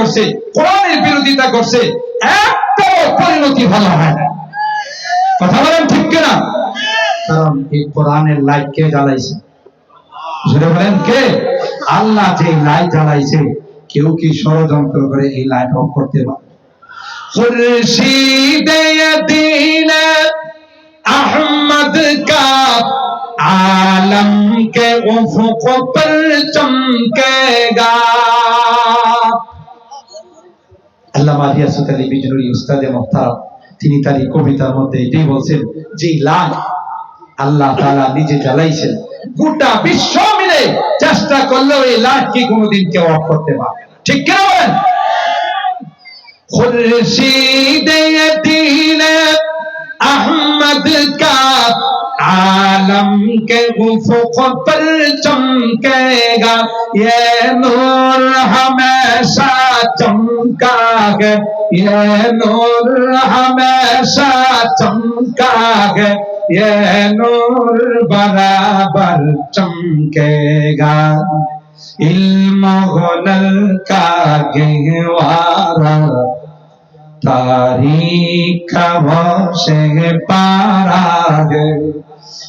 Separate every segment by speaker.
Speaker 1: করছে, কোরআনের বিরোধিতা করছে, একটাও পরিণতি ভালো হয় না। কথা বলেন ঠিক কিনা? কারণ এই কোরআনের লাইট কে জ্বালাইছে? জোরে বলেন কে? আল্লাহ যে লাইট জ্বালাইছে, কেউ কি ষড়যন্ত্র করে এই লাইট অফ করতে পারে? खुर्शीद दीन अहमद का आलम के उफुक पर चमकेगा। আল্লামা রিয়াসত আলী বিজনুরী উস্তাদে মুহতারাম তিনি তার এই কবিতার মধ্যে এটাই বলছেন যে লাইট আল্লাহ তাআলা নিজে জ্বালাইছেন, গোটা বিশ্ব মিলে চেষ্টা করলেও এই লাইট কি কোনোদিন কেউ অফ করতে পারবে না। ঠিক কি বলেন? खुर्शीद दीन अहमद का आलम के उफुक पर चमकेगा, ये नूर हमेशा चमका है, ये नूर हमेशा चमका है, ये नूर बराबर चमकेगा। इल्म हुनर का गहवारा तारीख से पारा है,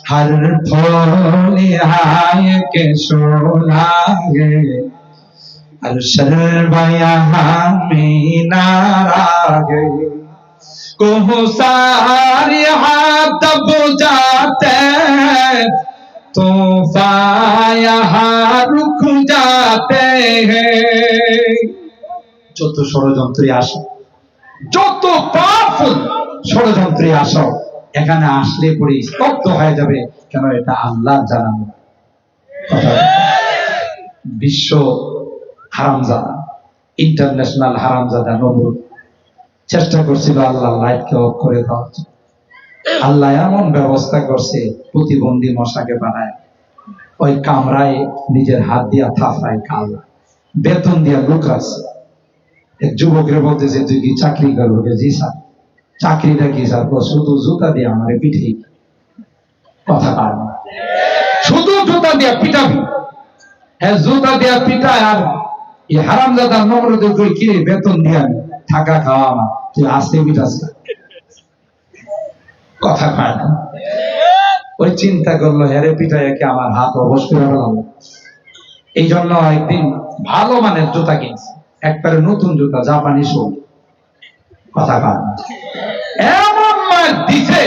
Speaker 1: हर फूल हाय के सोना है, हर शर्बा यहाँ मीनारा है। कोहसार यहाँ दब जाते हैं, तूफान यहाँ रुक जाते हैं। যত ষড়যন্ত্রী আসো, যত পাওয়ারফুল ষড়যন্ত্রী আসো, এখানে আসলে পরে স্তব্ধ হয়ে যাবে। কেন? এটা আল্লাহর জানানো কথা। বিশ্ব হারামজাদা, ইন্টারন্যাশনাল হারামজাদা নমরুদ চেষ্টা করছিল আল্লাহ লাইটকে অফ করে দেওয়ার জন্য। আল্লাহ এমন ব্যবস্থা করছে, প্রতিবন্ধী মশাকে বানায় ওই কামরায় নিজের হাত দিয়া থাফায় কালা বেতন দিয়া লুকাছে। এক যুবকের বলতেছে তুই কি চাকরি করবো? জি স্যার। চাকরিটা কি স্যার? শুধু জুতা দিয়ে আমার পিঠে। কথা কার? শুধু জুতা দিয়া পিটাবি? হ্যাঁ, জুতা দিয়া পিটায়। আর এই হারামজাদা নমরুদের কই কি বেতন দিয়া থাকা খাওয়া আমার, তুই আসতে পিটাস না। কথা কার? ওই চিন্তা করলো হেরে পিটায় কি আমার হাত অবশ করে ফেলাম। এই জন্য একদিন ভালো মানের জুতা কিনছে, একবারে নতুন জুতা, জাপানি শোল। কথা কার? এমন মার দিছে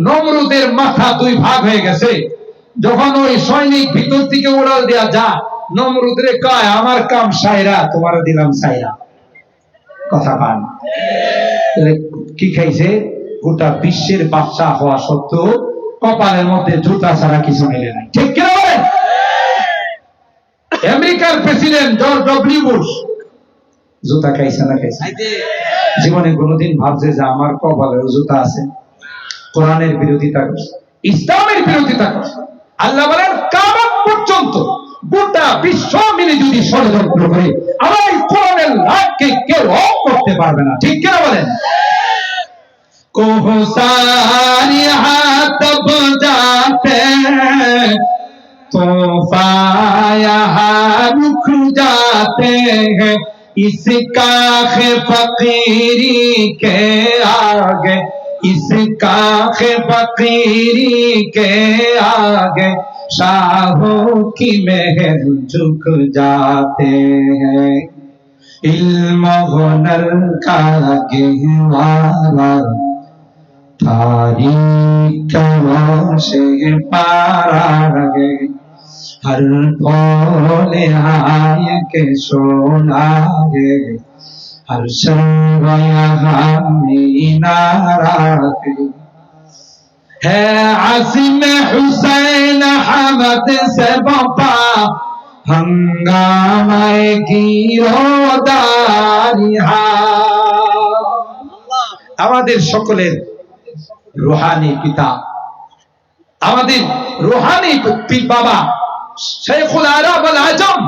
Speaker 1: নমরুদের মাথা দুই ভাগ হয়ে গেছে। যখন ওই সৈনিক ভিতর থেকে উড়াল দেয়া যা, নমরুদরে কয় আমার কাম সাইরা, তোমার দিলাম সাইরা। কথা কার? কি খাইছে? গোটা বিশ্বের বাদশা হওয়া সত্ত্বেও কপালের মধ্যে জুতা ছাড়া কিছু মেলে নাই। ঠিক কি বলেন? আমেরিকার প্রেসিডেন্ট জর্জ ডব্লিউ বুশ জুতা খাইছে না খাইছে? জীবনে কোনোদিন ভাবছে যে আমার কপালে জুতা আছে? কোরআনের বিরোধিতা করছে, ইসলামের বিরোধিতা করছে। আল্লাহ বলেন কিয়ামত পর্যন্ত গোটা বিশ্ব মিলে যদি ষড়যন্ত্র করে, আমার এই কোরআনের লাইটকে কেউ অফ করতে পারবে না। ঠিক কি বলেন? कोहसार यहाँ दब जाते हैं, तूफान यहाँ रुक जाते हैं, इस काख फकीरी के आगे, इस काख फकीरी के आगे शाहों की महल झुक जाते हैं। इल्म हुनर का गहवारा तारीख से पारा है, हर फूल हाय के सोना है, हर शर्बा यहाँ मीनारा है। आसिम हुसैन अहमद से बपा हंगामाए गिरोदारिहा। আমাদের সকলের রুহানি পিতা, আমাদের রুহানি বাবা শেখুল আরব আল আজম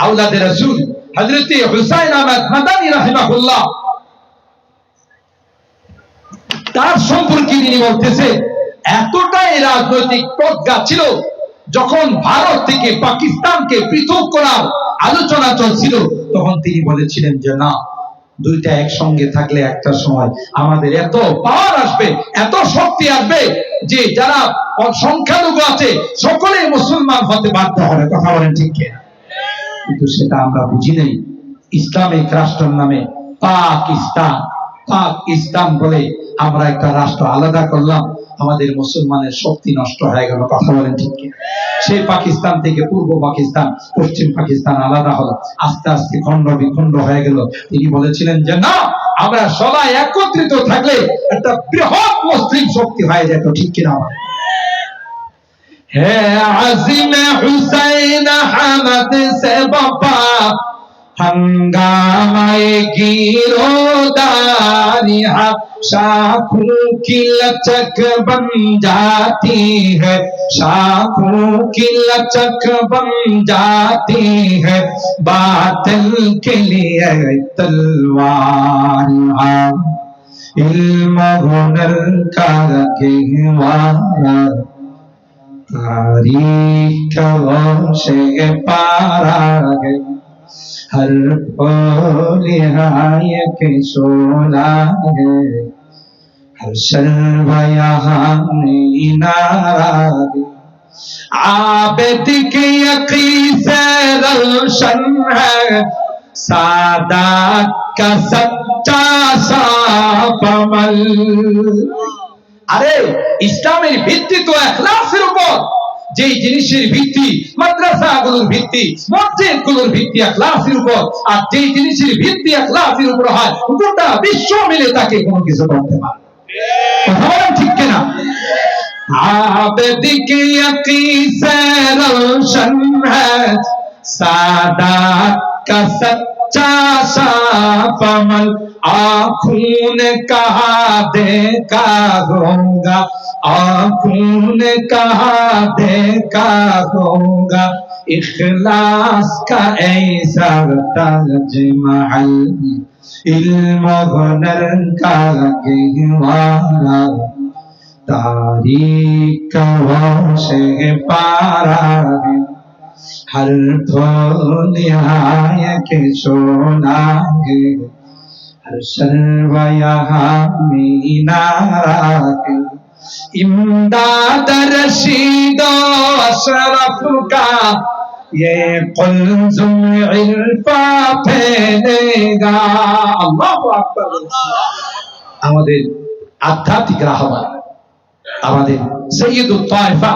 Speaker 1: আওলাদে রাসূল হযরত হুসাইন আহমদ মাদানী রাহিমাহুল্লাহ, তার সম্পর্কে তিনি বলতেছে এতটাই রাজনৈতিক প্রজ্ঞা ছিল, যখন ভারত থেকে পাকিস্তানকে পৃথক করার আলোচনা চলছিল, তখন তিনি বলেছিলেন যে না, দুইটা একসঙ্গে থাকলে একটা সময় আমাদের এত পাওয়ার আসবে, এত শক্তি আসবে যে যারা সংখ্যালঘু আছে সকলেই মুসলমান হতে বাধ্য হবে। কথা বলেন ঠিক কিনা? কিন্তু সেটা আমরা বুঝি নেই। ইসলামিক রাষ্ট্রের নামে পাকিস্তান পাকিস্তান বলে আমরা একটা রাষ্ট্র আলাদা করলাম, আমাদের মুসলমানের শক্তি নষ্ট হয়ে গেল। কথা বলেন ঠিক কিনা? সেই পাকিস্তান থেকে পূর্ব পাকিস্তান, পশ্চিম পাকিস্তান আলাদা হলো, আস্তে আস্তে খণ্ড বিখণ্ড হয়ে গেল। তিনি বলেছিলেন যে না, আমরা সবাই একত্রিত থাকলে একটা বৃহৎ মুসলিম শক্তি হয়ে যেত। ঠিক কিনা? হে আজিম হুসাইন আহমদ সে বাবা हंगामाए गिरोदारी शाखों की लचक बन जाती है, शाखों की लचक बन जाती है, बातिल के लिए तलवार इल्म हुनर का गहवारा तारीख से पारा है, हर फूल के शोला है, हर शर्व यहाँ नारा है, आबिद की यकीन से रोशन है, सादात का सच्चा साफ अमल। अरे इस्लामेर ভিত্তি তো ইখলাসের উপর। যে জিনিসের ভিত্তি মাদ্রাসাগুলোর ভিত্তি, মসজিদগুলোর ভিত্তি ইখলাসের উপর, আর যে জিনিসের ভিত্তি ইখলাসের উপর হয়, গোটা বিশ্ব মিলে তাকে কোনো কিছু করতে পারে। কথা বলেন ঠিক কিনা? आबिद की यकीन से रोशन है, सादात का सच्चा साफ अमल, आँखों ने कहा देखा होगा, आँखों ने कहा देखा होगा, इखलास का ऐसा ताजमहल, इल्म हुनर का गहवारा तारीख से पारा है, हर फूल के शोला है, हर शर्व यहाँ मीनारा है, इमदाद रशीद अशरफ का ये कुल्जुम इल्फा फैलेगा। अल्लाहु আকবার। আমাদের আধ্যাত্মিক রাহবার, আমাদের সৈয়দুত তায়েফা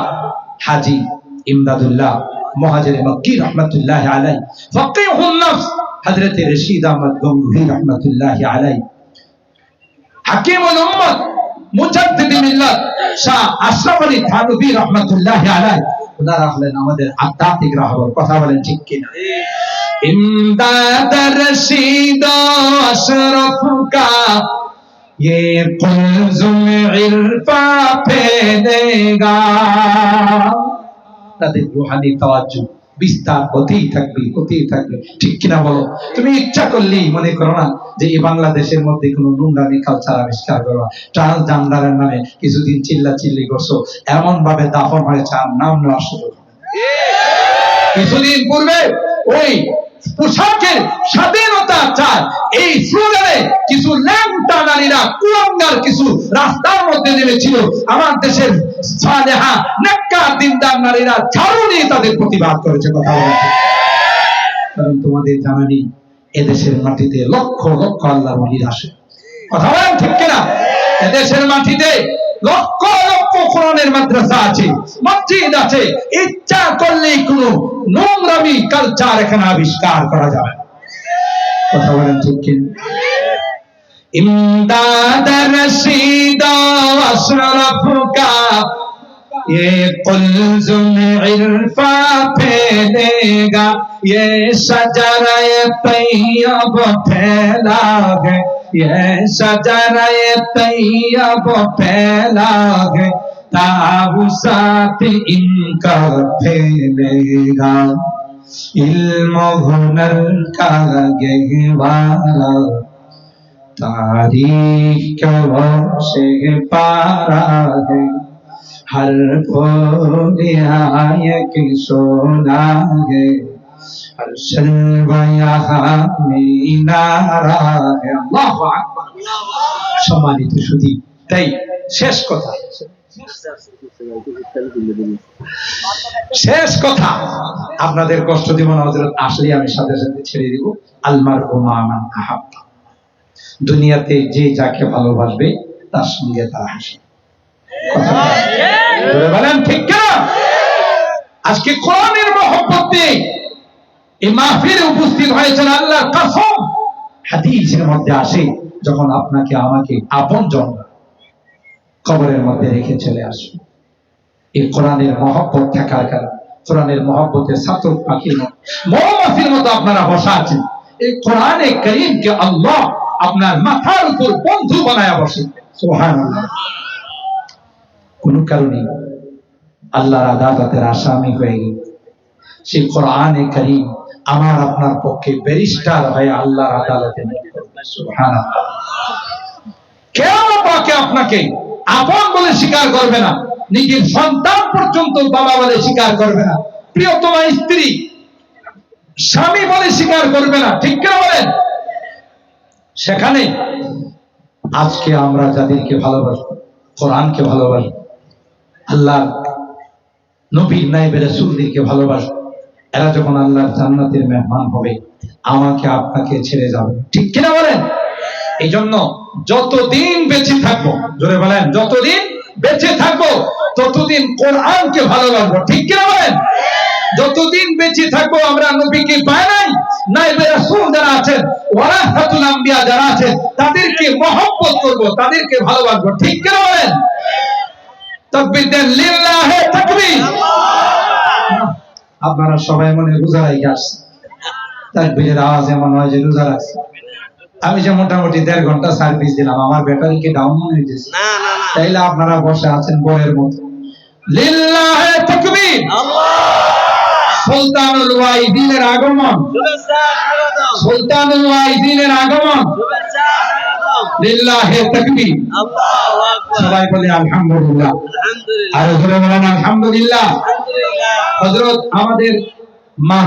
Speaker 1: হাজী ইমদাদুল্লাহ মুহাজিরে মক্কি রহমাতুল্লাহি আলাইহি, ফকিহুন নফস হযরত রশিদ আহমদ গঙ্গুহি রহমাতুল্লাহি আলাইহি, হাকিমুল উম্মত মুজাদ্দিদ মিল্লাত শাহ আশরাফ আলী থানভী রহমাতুল্লাহি আলাইহি, ওনারা হলেন আমাদের আধ্যাত্মিক রাহবার। কথা বলেন ঠিক কিনা? ইমদাদ রশিদ আশরাফ কা ये कुल्जुम इल्फा फैलेगा, তাদের রূহানি তাওয়াজ্জু বিস্তার হতেই থাকবে, হতেই থাকবে। ঠিক কিনা বলো? তুমি ইচ্ছা করলেই মনে করো না যে এই বাংলাদেশের মধ্যে কোনো নোংরামি কালচার আবিষ্কার করো, ট্রান্সজেন্ডারের নামে কিছুদিন চিল্লাচিল্লি করছো, এমন ভাবে দাফন হয়েছে আর নাম নেওয়ার সুযোগ হবে। কিছুদিন পূর্বে ওই পোশাকের স্বাধীনতা চায় এই স্লোগানে কিছু ল্যাংটা নারীরা, কুলাঙ্গার কিছু রাস্তার মধ্যে নেমেছিল। আমার দেশের সালেহা নেককার দিনদার নারীরা ঝাড়ু নিয়ে তাদের প্রতিবাদ করেছে। কথা বলতে, কারণ তোমাদের জানা নেই এদেশের মাটিতে লক্ষ লক্ষ আল্লাহর ওলি আসে। কথা বলেন ঠিক কিনা? এদেশের মাটিতে লক্ষ লক্ষ কোরআনের মাদ্রাসা আছে, মসজিদ আছে, ইচ্ছা করলেই কোন নোংরামি কালচার এখানে আবিষ্কার করা যাবে। কথা বলেন ঠিক কিনা? ইমদাদ রশিদ আশরাফ কা ये कुल्जुम इल्फा फैलेगा, ये शजरा-ए तैयब फैला है, ये शजरा-ए तैयब फैला है, ताउसात इनका फैलेगा, इल्म हुनर का गहवारा तारीख से पारा है, हर फूल यहाँ की सोना है हर शलवा यहाँ मीनारा है अल्लाहु আকবার সম্মানিত সুধী তাই শেষ কথা আপনাদের কষ্ট দিব না হযরত আসলে আমি সাথে সাথে ছেড়ে দিব আলমার মান আহাব্বা দুনিয়াতে যে যাকে ভালোবাসবে তার সঙ্গে তার হাসি বলেন ঠিক না আজকে কোরআনের মহব্বত দিয়ে এই মাহফিলে উপস্থিত হয়েছেন আল্লাহর কসম হাদিসের মধ্যে আসে যখন আপনাকে আমাকে আপনজন কবরের মধ্যে রেখে চলে আসবে এই কোরআনের মহব্বত থাকার কারণে কোরআনের মহব্বতে ছাতক পাখির মতো মৌমাছির মতো আপনারা বসা আছেন এই কোরআনে কারীমকে আল্লাহ আপনার মাথার উপর বন্ধু বানায়া বসে সুবহানাল্লাহ কোন কারণে আল্লাহর আদালতের আসামি হয়ে গেল সেই কোরআনে কারীম আমার আপনার পক্ষে ব্যারিস্টার হয়ে আল্লাহর আদালতে সুবহানাল্লাহ কেউ পাকে আপনাকে আপন বলে স্বীকার করবে না নিজের সন্তান পর্যন্ত বাবা বলে স্বীকার করবে না প্রিয়তমা স্ত্রী স্বামী বলে স্বীকার করবে না ঠিক কিনা বলেন সেখানে আজকে আমরা যাদেরকে ভালোবাসবো কোরআনকে ভালোবাসবো আল্লাহ নবীর নাইবে রাসূলদেরকে ভালোবাসবো এরা যখন আল্লাহর জান্নাতের মেহমান হবে আমাকে আপনাকে ছেড়ে যাবে ঠিক কিনা বলেন এই জন্য যতদিন বেঁচে থাকবো জোরে বলেন যতদিন বেঁচে থাকবো ততদিন কোরআনকে ভালোবাসবো ঠিক কিনা বলেন যতদিন বেঁচে থাকবো আমরা নবীকে পাই নাই নাইবে রাসূল যারা আছেন ওয়ারাসাতুল আম্বিয়া যারা আছেন তাদেরকে মহব্বত করব তাদেরকে ভালোবাসবো ঠিক কিনা বলেন তাকবীর দেন লিল্লাহি তাকবীর আপনারা সবাই মনে রোজা রাখা আসছেন তাকবীরের আওয়াজ এমন হয় যে রোজা রাখছে আমি যে মোটামুটি 1.5 ঘন্টা সার্ভিস দিলাম আমার ব্যাটারি কি ডাউন হয়ে গেছে না না না তাইলে আপনারা বসে আছেন বয়ের মতো লিল্লাহি তাকবীর আল্লাহ সুলতানুল ওয়াইদিনের আগমন শুভেচ্ছা স্বাগতম সুলতানুল ওয়াইদিনের আগমন শুভেচ্ছা স্বাগতম লিল্লাহি তাকবীর আল্লাহু আকবার সবাই বলে আলহামদুলিল্লাহ আলহামদুলিল্লাহ আর জোরে বলেন আলহামদুলিল্লাহ আলহামদুলিল্লাহ হযরত আমাদের মা